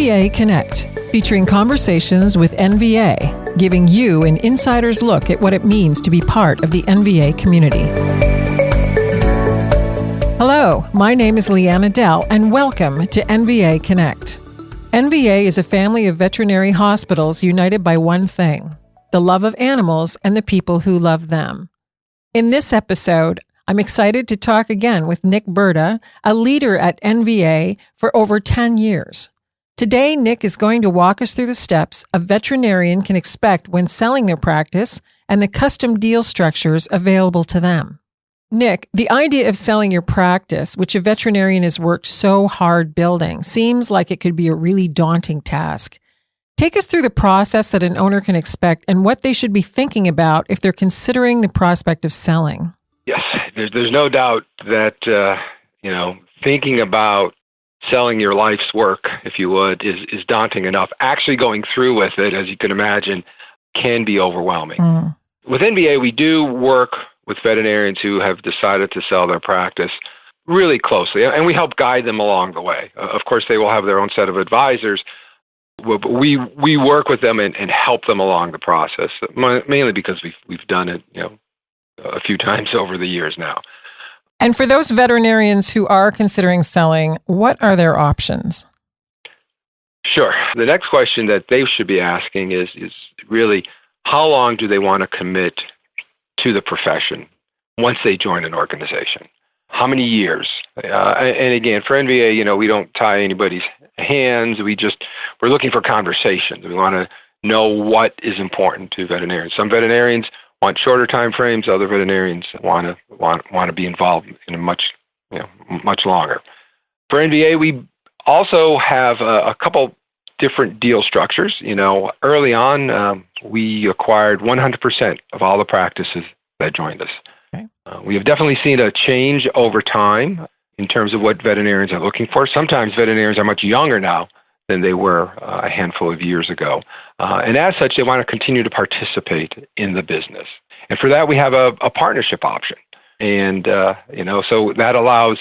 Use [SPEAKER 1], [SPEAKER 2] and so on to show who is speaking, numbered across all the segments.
[SPEAKER 1] NVA Connect, featuring conversations with NVA, giving you an insider's look at what it means to be part of the NVA community. Hello, my name is Leanna Dell, and welcome to NVA Connect. NVA is a family of veterinary hospitals united by one thing: the love of animals and the people who love them. In this episode, I'm excited to talk again with Nick Burda, a leader at NVA for over 10 years. Today, Nick is going to walk us through the steps a veterinarian can expect when selling their practice and the custom deal structures available to them. Nick, the idea of selling your practice, which a veterinarian has worked so hard building, seems like it could be a really daunting task. Take us through the process that an owner can expect and what they should be thinking about if they're considering the prospect of selling.
[SPEAKER 2] Yes, there's no doubt that, thinking about selling your life's work, if you would, is daunting enough. Actually going through with it, as you can imagine, can be overwhelming. With NVA, we do work with veterinarians who have decided to sell their practice really closely, and we help guide them along the way. Of course, they will have their own set of advisors, but we work with them and help them along the process, mainly because we've done it, a few times over the years now.
[SPEAKER 1] And for those veterinarians who are considering selling, what are their options?
[SPEAKER 2] Sure. The next question that they should be asking is really, how long do they want to commit to the profession once they join an organization? How many years? And again, for NVA, we don't tie anybody's hands. We're looking for conversations. We want to know what is important to veterinarians. Some veterinarians want shorter time frames. Other veterinarians want to be involved in a much longer. For NVA, we also have a couple different deal structures. Early on, we acquired 100% of all the practices that joined us. Okay. We have definitely seen a change over time in terms of what veterinarians are looking for. Sometimes veterinarians are much younger now than they were a handful of years ago. And as such, they want to continue to participate in the business. And for that, we have a partnership option. And, so that allows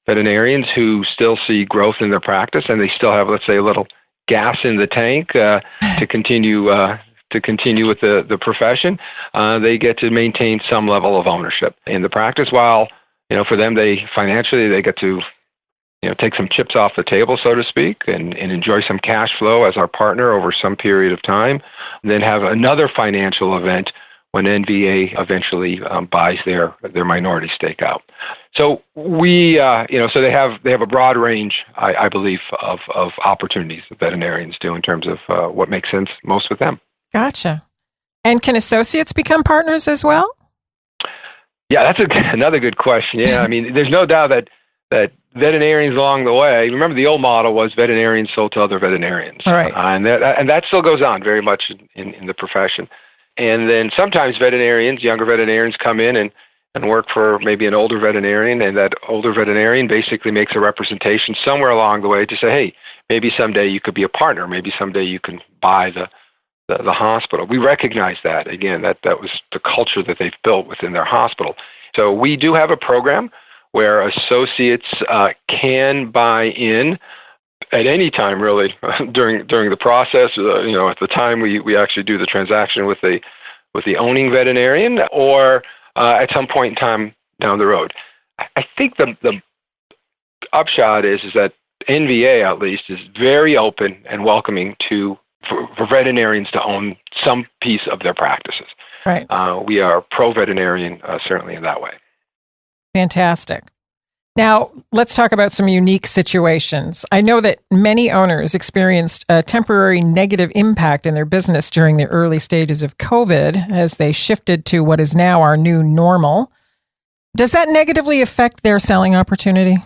[SPEAKER 2] veterinarians who still see growth in their practice and they still have, let's say, a little gas in the tank to continue with the profession. They get to maintain some level of ownership in the practice while, for them, they get to take some chips off the table, so to speak, and enjoy some cash flow as our partner over some period of time, and then have another financial event when NVA eventually buys their minority stake out. So so they have a broad range, I believe, of opportunities that veterinarians do in terms of what makes sense most with them. Gotcha.
[SPEAKER 1] And can associates become partners as well?
[SPEAKER 2] Yeah, that's another good question. Yeah, I mean, there's no doubt that veterinarians along the way, remember the old model was veterinarians sold to other veterinarians.
[SPEAKER 1] All right.
[SPEAKER 2] And that still goes on very much in the profession. And then sometimes younger veterinarians come in and work for maybe an older veterinarian, and that older veterinarian basically makes a representation somewhere along the way to say, hey, maybe someday you could be a partner, maybe someday you can buy the hospital. We recognize that, again, that was the culture that they've built within their hospital. So we do have a program where associates can buy in at any time, really, during the process. At the time we actually do the transaction with the owning veterinarian, or at some point in time down the road. I think the upshot is that NVA, at least, is very open and welcoming for veterinarians to own some piece of their practices.
[SPEAKER 1] Right.
[SPEAKER 2] We are pro-veterinarian, certainly in that way.
[SPEAKER 1] Fantastic. Now, let's talk about some unique situations. I know that many owners experienced a temporary negative impact in their business during the early stages of COVID as they shifted to what is now our new normal. Does that negatively affect their selling opportunity?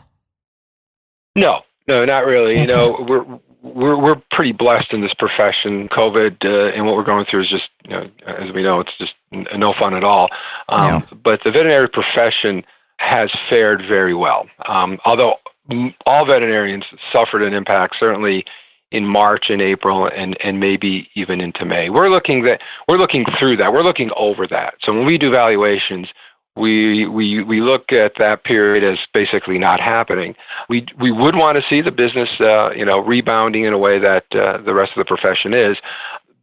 [SPEAKER 2] No, not really.
[SPEAKER 1] Okay.
[SPEAKER 2] We're pretty blessed in this profession. COVID and what we're going through is just, as we know, it's just no fun at all.
[SPEAKER 1] No.
[SPEAKER 2] But the veterinary profession has fared very well. Although all veterinarians suffered an impact, certainly in March and April and maybe even into May. We're looking through that. We're looking over that. So when we do valuations, we look at that period as basically not happening. We would want to see the business, rebounding in a way that the rest of the profession is.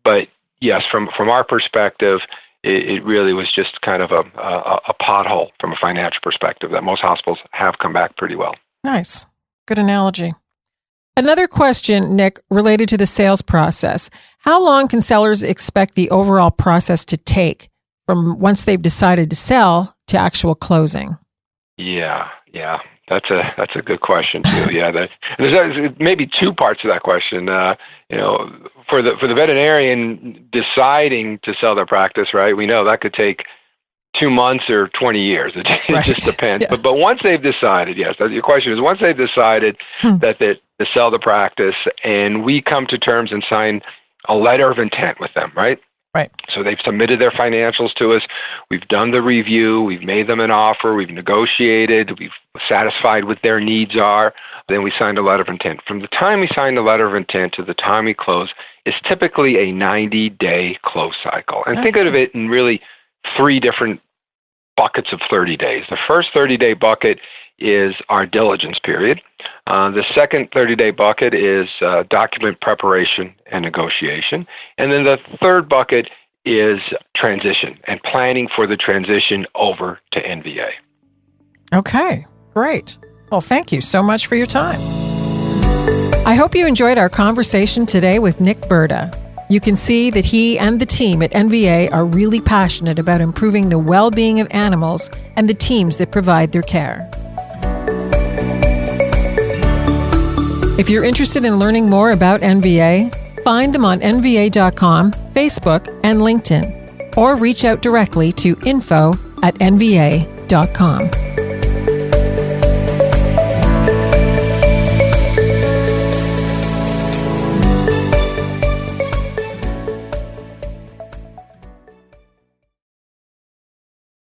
[SPEAKER 2] But yes, from our perspective, it really was just kind of a pothole from a financial perspective that most hospitals have come back pretty well.
[SPEAKER 1] Nice. Good analogy. Another question, Nick, related to the sales process. How long can sellers expect the overall process to take from once they've decided to sell to actual closing?
[SPEAKER 2] Yeah. That's a good question too. Yeah, there's maybe two parts to that question. For the veterinarian deciding to sell their practice, right? We know that could take 2 months or 20 years. It
[SPEAKER 1] Right.
[SPEAKER 2] just depends.
[SPEAKER 1] Yeah.
[SPEAKER 2] But once they've decided, yes, your question is once they've decided that to sell the practice, and we come to terms and sign a letter of intent with them, right?
[SPEAKER 1] Right.
[SPEAKER 2] So they've submitted their financials to us. We've done the review. We've made them an offer. We've negotiated. We've satisfied what their needs are. Then we signed a letter of intent. From the time we sign the letter of intent to the time we close is typically a 90-day close cycle. And think of it in really 3 different buckets of 30 days. The first 30-day bucket is our diligence period. The second 30-day bucket is document preparation and negotiation. And then the third bucket is transition and planning for the transition over to NVA.
[SPEAKER 1] Okay, great. Well, thank you so much for your time. I hope you enjoyed our conversation today with Nick Burda. You can see that he and the team at NVA are really passionate about improving the well-being of animals and the teams that provide their care. If you're interested in learning more about NVA, find them on nva.com, Facebook, and LinkedIn, or reach out directly to info@nva.com.